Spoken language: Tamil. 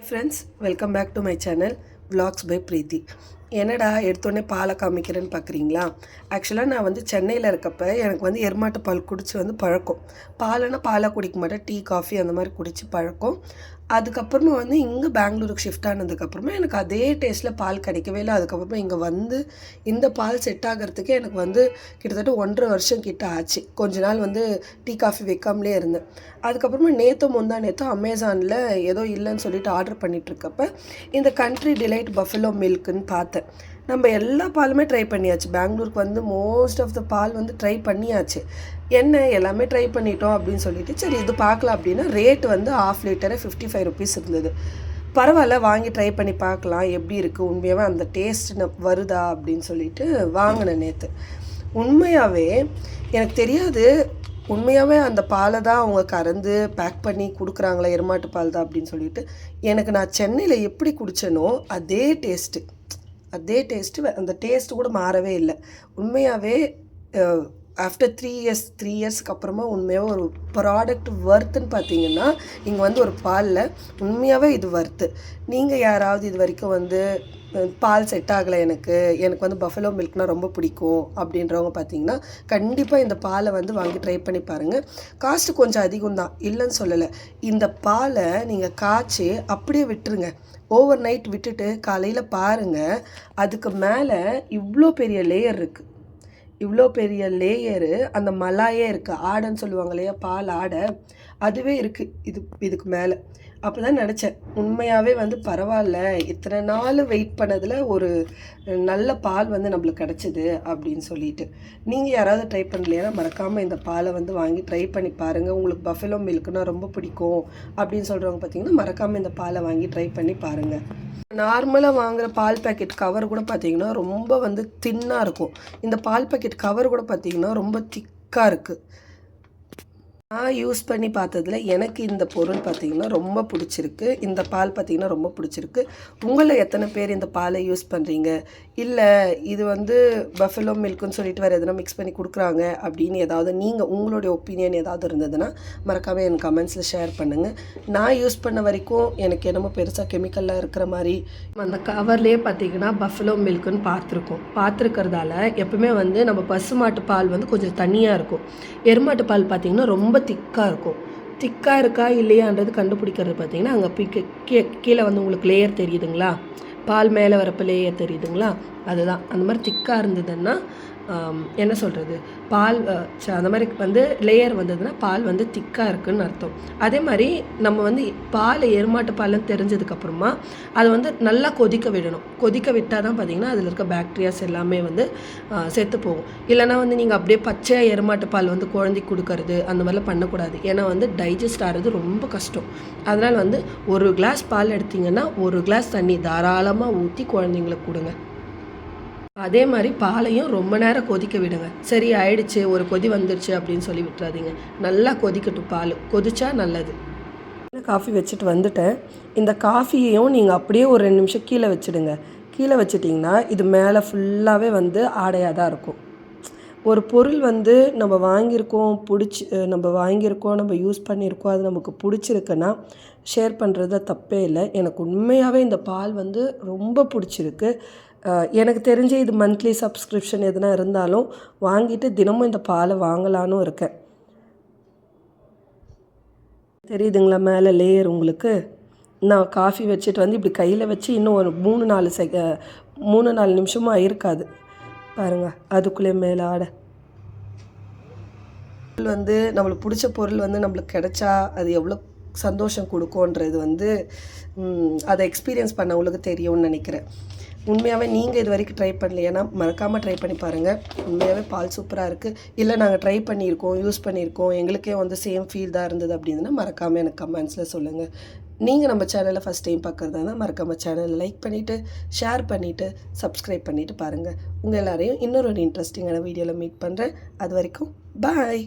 Friends, welcome back to my channel vlogs by Preethi. என்னடா எடுத்தோடனே பாலை காமிக்கிறேன்னு பார்க்குறீங்களா? ஆக்சுவலாக நான் வந்து சென்னையில் இருக்கப்ப எனக்கு வந்து எருமாட்டு பால் குடிச்சு வந்து பழக்கம். பாலுன்னா பாலாக குடிக்க மாட்டேன், டீ காஃபி அந்த மாதிரி குடித்து பழக்கம். அதுக்கப்புறமா வந்து இங்கே பெங்களூருக்கு ஷிஃப்ட் ஆனதுக்கப்புறமா எனக்கு அதே டேஸ்ட்டில் பால் கிடைக்கவே இல்லை. அதுக்கப்புறமா இங்கே வந்து இந்த பால் செட் ஆகிறதுக்கே எனக்கு வந்து கிட்டத்தட்ட 1.5 வருஷம் கிட்ட ஆச்சு. கொஞ்ச நாள் வந்து டீ காஃபி வைக்காமலே இருந்தேன். அதுக்கப்புறமா நேற்று அமேசானில் ஏதோ இல்லைன்னு சொல்லிட்டு ஆர்டர் பண்ணிகிட்ருக்கப்ப இந்த கண்ட்ரி டிலைட் பஃபலோ மில்க்குன்னு பார்த்தேன். நம்ம எல்லா பாலுமே ட்ரை பண்ணியாச்சு. பெங்களூருக்கு வந்து மோஸ்ட் ஆஃப் த பால் வந்து ட்ரை பண்ணியாச்சு. என்ன எல்லாமே ட்ரை பண்ணிட்டோம் அப்படின்னு சொல்லிட்டு சரி இது பார்க்கலாம் அப்படின்னா ரேட் வந்து 1/2 லிட்டரு 55 ருபீஸ் இருந்தது. பரவாயில்ல, வாங்கி ட்ரை பண்ணி பார்க்கலாம் எப்படி இருக்குது, உண்மையாகவே அந்த டேஸ்ட் வருதா அப்படின்னு சொல்லிட்டு வாங்கினேன் நேற்று. உண்மையாகவே எனக்கு தெரியாது, உண்மையாகவே அந்த பாலை தான் அவங்க கறந்து பேக் பண்ணி கொடுக்குறாங்களா, எருமாட்டு பால் தான் அப்படின்னு சொல்லிட்டு. எனக்கு நான் சென்னையில் எப்படி குடித்தேனோ அதே டேஸ்ட்டு, அந்த டேஸ்ட்டு கூட மாறவே இல்லை. உண்மையாகவே ஆஃப்டர் 3 இயர்ஸ்க்கு அப்புறமா உண்மையாக ஒரு ப்ராடக்ட் வர்த்துன்னு பார்த்தீங்கன்னா இங்கே வந்து ஒரு பாலில் உண்மையாகவே இது வர்த்து. நீங்கள் யாராவது இது வரைக்கும் வந்து பால் செட் ஆகலை, எனக்கு வந்து பஃபலோ மில்க்னால் ரொம்ப பிடிக்கும் அப்படின்றவங்க பார்த்தீங்கன்னா கண்டிப்பாக இந்த பாலை வந்து வாங்கி ட்ரை பண்ணி பாருங்கள். காஸ்ட்டு கொஞ்சம் அதிகம் தான், இல்லைன்னு சொல்லலை. இந்த பாலை நீங்கள் காய்ச்சி அப்படியே விட்டுருங்க. ஓவர் நைட் விட்டுட்டு காலையில் பாருங்கள், அதுக்கு மேலே இவ்வளோ பெரிய லேயர் இருக்குது. இவ்வளோ பெரிய லேயரு அந்த மலாயே இருக்குது. ஆடைன்னு சொல்லுவாங்க இல்லையா, பால் ஆடை, அதுவே இருக்குது இதுக்கு மேலே. அப்போ தான் நினச்சேன், உண்மையாகவே வந்து பரவாயில்ல, இத்தனை நாள் வெயிட் பண்ணதில் ஒரு நல்ல பால் வந்து நம்மளுக்கு கிடச்சிது அப்படின்னு சொல்லிட்டு. நீங்கள் யாராவது ட்ரை பண்ணலைன்னா மறக்காமல் இந்த பாலை வந்து வாங்கி ட்ரை பண்ணி பாருங்கள். உங்களுக்கு பஃபலோ மில்க்குனா ரொம்ப பிடிக்கும் அப்படின்னு சொல்கிறவங்க பார்த்தீங்கன்னா மறக்காமல் இந்த பாலை வாங்கி ட்ரை பண்ணி பாருங்கள். நார்மலாக வாங்குகிற பால் பேக்கெட் கவர் கூட பார்த்திங்கன்னா ரொம்ப வந்து தின்னாக இருக்கும். இந்த பால் பேக்கெட் கவர் கூட பார்த்திங்கன்னா ரொம்ப திக்காக இருக்குது. நான் யூஸ் பண்ணி பார்த்ததில் எனக்கு இந்த பொருள் பார்த்திங்கன்னா ரொம்ப பிடிச்சிருக்கு. இந்த பால் பார்த்திங்கன்னா ரொம்ப பிடிச்சிருக்கு. உங்களில் எத்தனை பேர் இந்த பாலை யூஸ் பண்ணுறீங்க, இல்லை இது வந்து பஃபலோ மில்க்குன்னு சொல்லிட்டு வேறு எதனா மிக்ஸ் பண்ணி கொடுக்குறாங்க அப்படின்னு ஏதாவது நீங்கள் உங்களுடைய ஒப்பீனியன் ஏதாவது இருந்ததுன்னா மறக்காமல் என் கமெண்ட்ஸில் ஷேர் பண்ணுங்கள். நான் யூஸ் பண்ண வரைக்கும் எனக்கு என்னமோ பெருசாக கெமிக்கல்லாம் இருக்கிற மாதிரி அந்த கவர்லேயே பார்த்திங்கன்னா பஃபலோ மில்க்குன்னு பார்த்துருக்கிறதால எப்பவுமே வந்து நம்ம பசுமாட்டு பால் வந்து கொஞ்சம் தண்ணியாக இருக்கும். எருமாட்டு பால் பார்த்திங்கன்னா ரொம்ப திக்காக இருக்கும். திக்காக இருக்கா இல்லையான்றது கண்டுபிடிக்கிறது பார்த்திங்கன்னா அங்கே கீழே வந்து உங்களுக்கு லேயர் தெரியுதுங்களா, பால் மேலே வரப்போ லேயர் தெரியுதுங்களா, அதுதான். அந்த மாதிரி திக்காக இருந்ததுன்னா என்ன சொல்கிறது, பால் அந்த மாதிரி வந்து லேயர் வந்ததுன்னா பால் வந்து திக்காக இருக்குதுன்னு அர்த்தம். அதே மாதிரி நம்ம வந்து பால் எருமாட்டு பால்னு தெரிஞ்சதுக்கப்புறமா அதை வந்து நல்லா கொதிக்க விடணும். கொதிக்க விட்டால் தான் பார்த்திங்கன்னா அதில் இருக்க பாக்டீரியாஸ் எல்லாமே வந்து செத்து போகும். இல்லைனா வந்து நீங்கள் அப்படியே பச்சையாக எருமாட்டு பால் வந்து குழந்தைக்கு கொடுக்கறது அந்த மாதிரிலாம் பண்ணக்கூடாது. ஏன்னா வந்து டைஜஸ்ட் ஆகிறது ரொம்ப கஷ்டம். அதனால் வந்து 1 கிளாஸ் பால் எடுத்திங்கன்னா 1 கிளாஸ் தண்ணி தாராளமாக ஊற்றி குழந்தைங்களுக்கு கொடுங்க. அதே மாதிரி பாலையும் ரொம்ப நேரம் கொதிக்க விடுங்க. சரி ஆயிடுச்சு, ஒரு கொதி வந்துடுச்சு அப்படின்னு சொல்லி விட்டுறாதீங்க. நல்லா கொதிக்கட்டும், பால் கொதிச்சா நல்லது. காஃபி வச்சுட்டு வந்துட்டேன். இந்த காஃபியையும் நீங்கள் அப்படியே ஒரு 2 நிமிஷம் கீழே வச்சுடுங்க. கீழே வச்சிட்டிங்கன்னா இது மேலே ஃபுல்லாகவே வந்து ஆடையாக தான் இருக்கும். ஒரு பொருள் வந்து நம்ம வாங்கியிருக்கோம், நம்ம யூஸ் பண்ணியிருக்கோம், அது நமக்கு பிடிச்சிருக்குன்னா ஷேர் பண்ணுறது தப்பே இல்லை. எனக்கு உண்மையாகவே இந்த பால் வந்து ரொம்ப பிடிச்சிருக்கு. எனக்கு தெரிஞ்சு இது மந்த்லி சப்ஸ்கிரிப்ஷன் எதுனா இருந்தாலும் வாங்கிட்டு தினமும் இந்த பாலை வாங்கலான்னு இருக்கேன். தெரியுதுங்களா மேலே லேயர் உங்களுக்கு? நான் காஃபி வச்சுட்டு வந்து இப்படி கையில் வச்சு இன்னும் ஒரு 3-4 நிமிஷமாக இருக்காது பாருங்கள், அதுக்குள்ளே மேலே ஆடை. வந்து நம்மளுக்கு பிடிச்ச பொருள் வந்து நம்மளுக்கு கிடைச்சா அது எவ்வளோ சந்தோஷம் கொடுக்கும்ன்றது வந்து அதை எக்ஸ்பீரியன்ஸ் பண்ணவங்களுக்கு தெரியும்னு நினைக்கிறேன். உண்மையாகவே நீங்கள் இது வரைக்கும் ட்ரை பண்ணலைன்னா மறக்காமல் ட்ரை பண்ணி பாருங்கள். உண்மையாகவே பால் சூப்பராக இருக்குது. இல்லை நாங்கள் ட்ரை பண்ணியிருக்கோம், யூஸ் பண்ணியிருக்கோம், எங்களுக்கே வந்து சேம் ஃபீல் தான் இருந்தது அப்படின்னா மறக்காமல் எனக்கு கமெண்ட்ஸில் சொல்லுங்கள். நீங்கள் நம்ம சேனலை ஃபஸ்ட் டைம் பார்க்குறதா இருந்தால் மறக்காமல் சேனலை லைக் பண்ணிவிட்டு ஷேர் பண்ணிவிட்டு சப்ஸ்கிரைப் பண்ணிவிட்டு பாருங்கள். உங்கள் எல்லோரையும் இன்னொரு இன்ட்ரெஸ்டிங்கான வீடியோவில் மீட் பண்ணுறேன். அது வரைக்கும் பாய்.